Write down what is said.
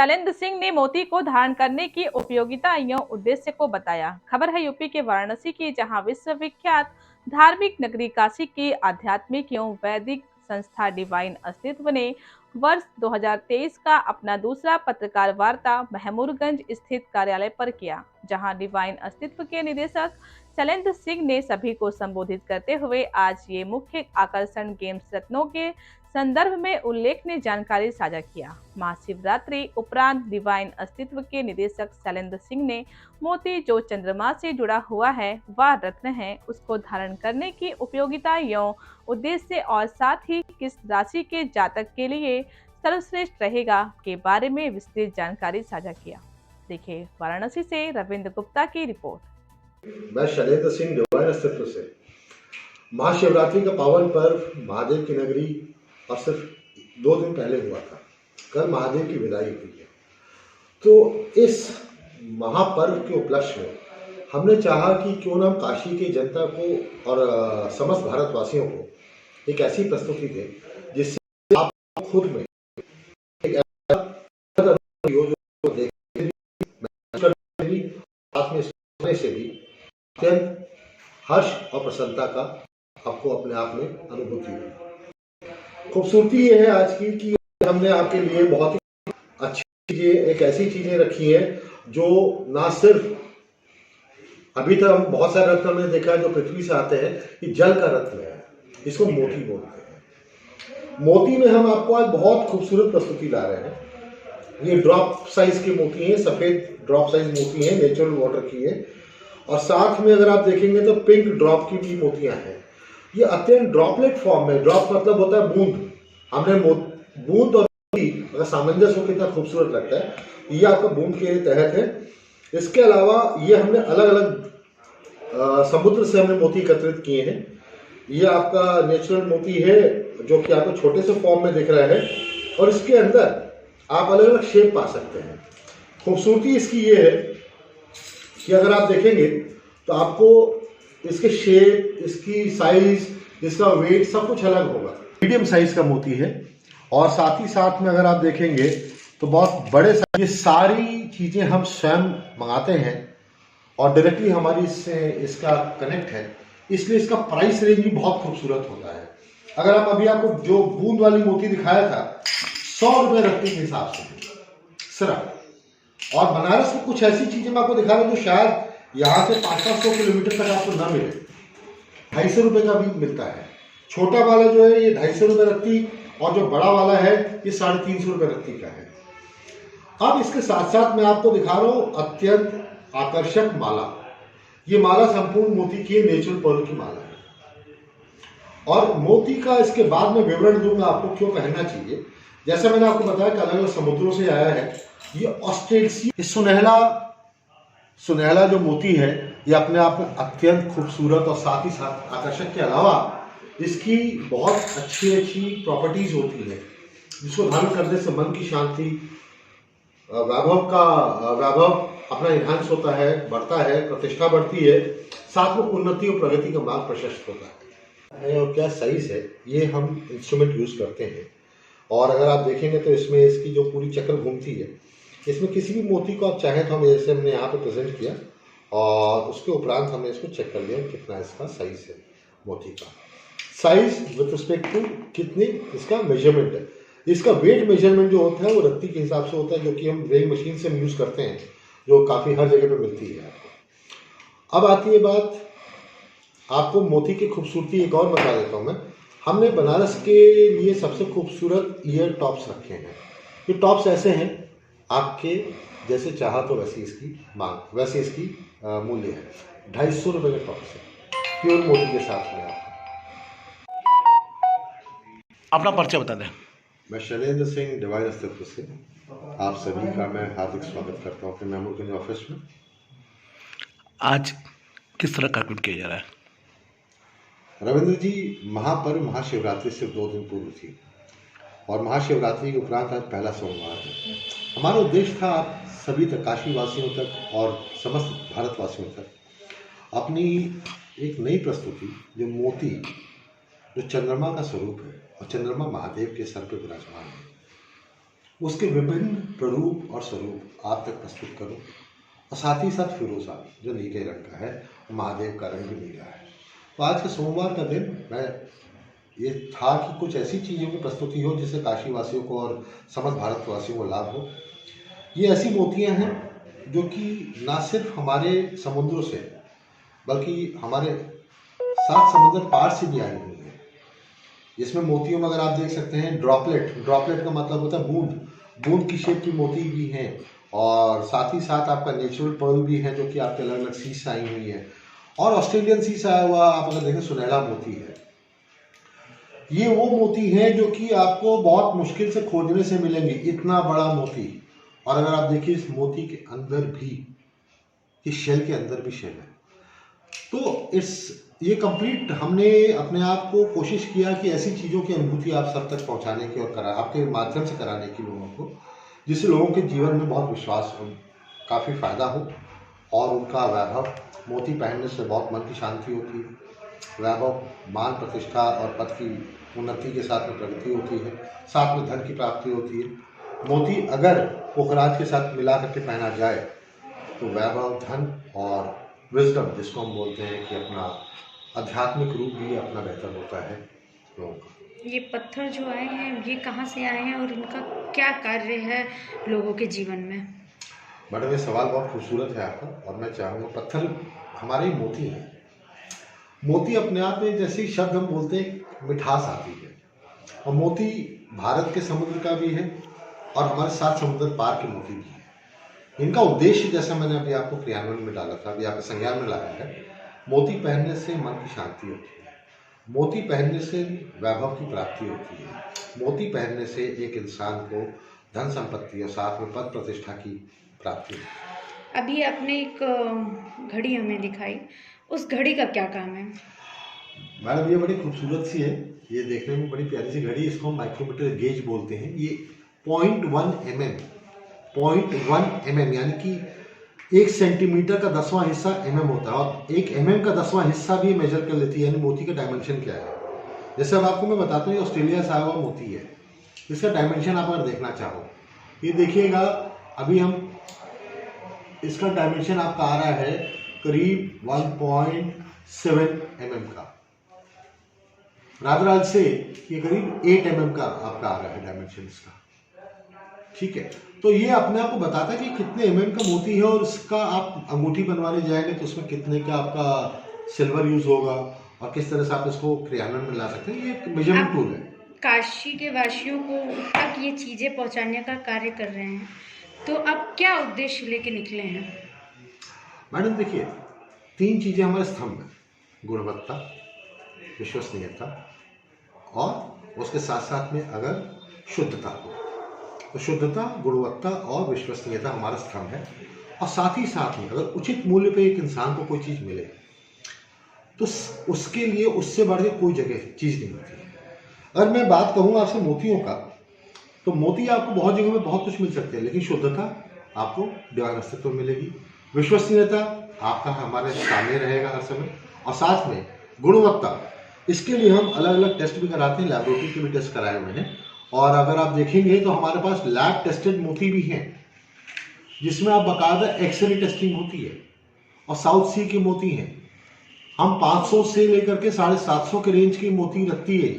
शैलेंद्र सिंह ने मोती को धारण करने की उपयोगिता एवं उद्देश्य को बताया। खबर है यूपी के वाराणसी की, जहां विश्वविख्यात धार्मिक नगरी काशी की आध्यात्मिक एवं वैदिक संस्था डिवाइन अस्तित्व ने वर्ष 2023 का अपना दूसरा पत्रकार वार्ता महमूदगंज स्थित कार्यालय पर किया, जहां डिवाइन अस्तित्व के निदेशक शैलेंद्र सिंह ने सभी को संबोधित करते हुए आज ये मुख्य आकर्षण गेम्स रत्नों के संदर्भ में उल्लेखनीय जानकारी साझा किया। महाशिवरात्रि उपरांत डिवाइन अस्तित्व के निदेशक शैलेंद्र सिंह ने मोती, जो चंद्रमा से जुड़ा हुआ है वह रत्न है, उसको धारण करने की उपयोगिता एवं उद्देश्य और साथ ही किस राशि के जातक के लिए सर्वश्रेष्ठ रहेगा के बारे में विस्तृत जानकारी साझा किया। देखिए वाराणसी से रविंद्र गुप्ता की रिपोर्ट। मैं शैलेंद्र सिंह डिवाइन अस्तित्व से। महाशिवरात्रि का पावन पर्व महादेव की नगरी और सिर्फ 2 दिन पहले हुआ था। कल महादेव की विदाई हुई है। तो इस महापर्व के उपलक्ष्य में हमने चाहा कि क्यों ना हम काशी की जनता को और समस्त भारतवासियों को एक ऐसी प्रस्तुति दें जिससे आप खुद में एक ऐसा साथ में सुनने से भी अत्यंत हर्ष और प्रसन्नता का आपको अपने आप में अनुभूति हुई। खूबसूरती ये है आज की कि हमने आपके लिए बहुत ही अच्छी चीजें, एक ऐसी चीजें रखी हैं जो ना सिर्फ अभी तक हम बहुत सारे रत्न हमने देखा है जो पृथ्वी से आते हैं, ये जल का रत्न है, इसको मोती बोलते हैं। मोती में हम आपको आज बहुत खूबसूरत प्रस्तुति ला रहे हैं। ये ड्रॉप साइज की मोती है, सफेद ड्रॉप साइज मोती है, नेचुरल वाटर की है, और साथ में अगर आप देखेंगे तो पिंक ड्रॉप की भी मोतियां हैं। ये अत्यंत ड्रॉपलेट फॉर्म में, ड्रॉप मतलब होता है बूंद। हमने बूंद और अगर सामंजस्य हो कितना खूबसूरत लगता है, ये आपका बूंद के तहत है। इसके अलावा ये हमने अलग अलग समुद्र से हमने मोती एकत्रित किए हैं। ये आपका नेचुरल मोती है जो कि आपको छोटे से फॉर्म में दिख रहा है, और इसके अंदर आप अलग अलग शेप पा सकते हैं। खूबसूरती इसकी ये है कि अगर आप देखेंगे तो आपको इसके शेप, इसकी साइज, इसका वेट सब कुछ अलग होगा। मीडियम साइज का मोती है, और साथ ही साथ में अगर आप देखेंगे तो बहुत बड़े साइज। ये सारी चीजें हम स्वयं मंगाते हैं और डायरेक्टली हमारी इसका कनेक्ट है, इसलिए इसका प्राइस रेंज भी बहुत खूबसूरत होता है। अगर आप अभी आपको जो बूंद वाली मोती दिखाया था 100 रुपए रत्ती के हिसाब से सिर्फ, और बनारस में कुछ ऐसी चीजें मैं आपको दिखा रहा हूँ जो शायद यहाँ से 500 किलोमीटर तक आपको ना मिले। 250 रुपए का भी मिलता है। छोटा वाला जो है ये 250 रुपए रत्ती, और जो बड़ा वाला है ये 350 रुपए रत्ती का है। अब इसके साथ साथ मैं आपको दिखा रहा हूँ अत्यंत आकर्षक माला। ये माला संपूर्ण मोती की नेचुरल पर्ल की माला है, और मोती का इसके बाद में विवरण दूंगा आपको क्यों पहनना चाहिए। जैसे मैंने आपको बताया कि अलग अलग समुद्रों से आया है। ये ऑस्ट्रेलिया सुनहला जो मोती है, ये अपने आप में अत्यंत खूबसूरत और साथ ही साथ आकर्षक के अलावा इसकी बहुत अच्छी अच्छी प्रॉपर्टीज होती है, जिसको धारण करने से मन की शांति, वैभव अपना इन्हांस होता है, बढ़ता है, प्रतिष्ठा बढ़ती है, साथ में उन्नति और प्रगति का मार्ग प्रशस्त होता है। और क्या साइज है, ये हम इंस्ट्रूमेंट यूज करते हैं। और अगर आप देखेंगे तो इसमें इसकी जो पूरी चक्र घूमती है, इसमें किसी भी मोती को आप चाहें तो हम जैसे हमने यहाँ पे प्रेजेंट किया, और उसके उपरांत हमने इसको चेक कर लिया कितना इसका साइज है। मोती का साइज विद रिस्पेक्ट टू कितनी इसका मेजरमेंट है। इसका वेट मेजरमेंट जो होता है वो रत्ती के हिसाब से होता है, जो कि हम वेइंग मशीन से यूज करते हैं, जो काफ़ी हर जगह पे मिलती है आपको। अब आती है बात, आपको मोती की खूबसूरती एक और बता देता हूँ मैं। हमने बनारस के लिए सबसे खूबसूरत ईयर टॉप्स रखे हैं। ये टॉप्स ऐसे हैं, आपके जैसे चाहा तो वैसी इसकी मांग, वैसे इसकी मूल्य है। 250 रुपये के टॉप्स है, प्योर मोती के साथ में। अपना परिचय बता दें। मैं शैलेंद्र सिंह डिवाइन अस्तित्व से आप सभी का मैं हार्दिक स्वागत करता हूँ अपने महमूदगंज ऑफिस में। आज किस तरह का किया जा रहा है? रविंद्र जी, महापर्व महाशिवरात्रि से 2 दिन पूर्व थी, और महाशिवरात्रि के उपरांत आज पहला सोमवार है। हमारा उद्देश्य था आप सभी तक, काशी वासियों तक और समस्त भारतवासियों तक अपनी एक नई प्रस्तुति, जो मोती, जो चंद्रमा का स्वरूप है और चंद्रमा महादेव के सर पे विराजमान है, उसके विभिन्न प्ररूप और स्वरूप आप तक प्रस्तुत करूं, और साथ ही साथ फिरोजा जो नीले रंग का है, महादेव का रंग भी नीला है। तो आज के सोमवार का दिन मैं ये था कि कुछ ऐसी चीज़ों की प्रस्तुति हो जिससे काशी वासियों को और समस्त भारतवासियों को लाभ हो। ये ऐसी मोतियां हैं जो कि ना सिर्फ हमारे समुद्रों से बल्कि हमारे 7 समुद्र पार से भी आई हुई है। इसमें मोतियों में अगर आप देख सकते हैं ड्रॉपलेट का मतलब होता है बूंद की शेप की मोती भी हैं, और साथ ही साथ आपका नेचुरल पर्ल भी है जो कि आपके अलग अलग सीज से आई हुई है, और ऑस्ट्रेलियन सीज से आया हुआ आप अगर देखें सुनहरा मोती है। ये वो मोती है जो कि आपको बहुत मुश्किल से खोजने से मिलेंगे, इतना बड़ा मोती। और अगर आप देखिए इस मोती के अंदर भी, इस शेल के अंदर भी शेल है। तो ये कंप्लीट हमने अपने आप को कोशिश किया कि ऐसी चीज़ों की अनुभूति आप सब तक पहुंचाने की और आपके माध्यम से कराने की लोगों को, जिससे लोगों के जीवन में बहुत विश्वास हो, काफ़ी फायदा हो और उनका वैभव। मोती पहनने से बहुत मन की शांति होती है, वैभव, मान प्रतिष्ठा और पद की उन्नति के साथ में प्रगति होती है, साथ में धन की प्राप्ति होती है। मोती अगर पोखराज के साथ मिला करके पहना जाए तो वैभव, धन और विजडम, जिसको हम बोलते हैं कि अपना आध्यात्मिक रूप भी अपना बेहतर होता है लोगों का। ये पत्थर जो आए हैं ये कहाँ से आए हैं और इनका क्या कार्य है लोगों के जीवन में? मैडम, ये सवाल बहुत खूबसूरत है आपका, और मैं चाहूँगा, पत्थर हमारे ही मोती हैं। मोती अपने आप में, जैसे शब्द हम बोलते हैं, मिठास आती है। और मोती भारत के समुद्र का भी है और हमारे 7 समुद्र पार के मोती भी है। इनका उद्देश्य, जैसा मैंने अभी आपको क्रियान्वयन में डाला था, अभी आपके संज्ञान में लाया है, मोती पहनने से मन की शांति होती है, मोती पहनने से वैभव की प्राप्ति होती है, मोती पहनने से एक इंसान को धन संपत्ति और साथ में पद प्रतिष्ठा की प्राप्ति होती है। अभी आपने एक घड़ी हमें दिखाई, उस घड़ी का क्या काम है? मैडम, ये बड़ी खूबसूरत सी है, ये देखने में बड़ी प्यारी सी घड़ी, इसको हम माइक्रोमीटर गेज बोलते हैं। ये 0.1 mm यानी कि 1 सेंटीमीटर का 10वां हिस्सा mm होता है, और 1 mm का 10वां हिस्सा भी मेजर कर लेती है, यानी मोती का डायमेंशन क्या है। जैसे अब आपको मैं बताता हूँ, ये ऑस्ट्रेलिया से आया हुआ मोती है, इसका डायमेंशन आप अगर देखना चाहो, ये देखिएगा, अभी हम इसका डायमेंशन आपका आ रहा है करीब 1.7 mm का, रादराज से ये करीब 8 mm का आपका आ रहा है डायमेंशन इसका। ठीक है, तो ये अपने आप को बताता है कि कितने mm का मोती है, और इसका आप अंगूठी बनवाने जाएंगे तो उसमें कितने का आपका सिल्वर यूज होगा, और किस तरह से आप इसको क्रियान्वयन में ला सकते हैं। ये एक मेजरमेंट टूल है। काशी के वासियों को तक ये चीज़ें पहुंचाने का कार्य कर रहे हैं, तो अब क्या उद्देश्य लेके निकले हैं? मैडम देखिए, 3 चीज़ें हमारे स्तंभ हैं, गुणवत्ता, विश्वसनीयता, और उसके साथ साथ में अगर शुद्धता हो, तो शुद्धता, गुणवत्ता और विश्वसनीयता हमारा स्तंभ है। और साथ ही साथ में अगर उचित मूल्य पे एक इंसान को कोई चीज़ मिले तो उसके लिए उससे बढ़ के कोई जगह चीज़ नहीं होती है। अगर मैं बात कहूँ आपसे मोतियों का, तो मोती आपको बहुत जगह में बहुत कुछ मिल सकते हैं, लेकिन शुद्धता आपको डिवाइन अस्तित्व मिलेगी, विश्वसनीयता आपका हमारे सामने रहेगा हर समय, और साथ में गुणवत्ता, इसके लिए हम अलग अलग टेस्ट भी कराते हैं, लैबोरेटरी के भी टेस्ट कराए हुए हैं। और अगर आप देखेंगे तो हमारे पास लैब टेस्टेड मोती भी हैं, जिसमें आप बाकायदा एक्सरे टेस्टिंग होती है, और साउथ सी के मोती हैं। हम 500 से लेकर के 750 के रेंज की मोती रखती है।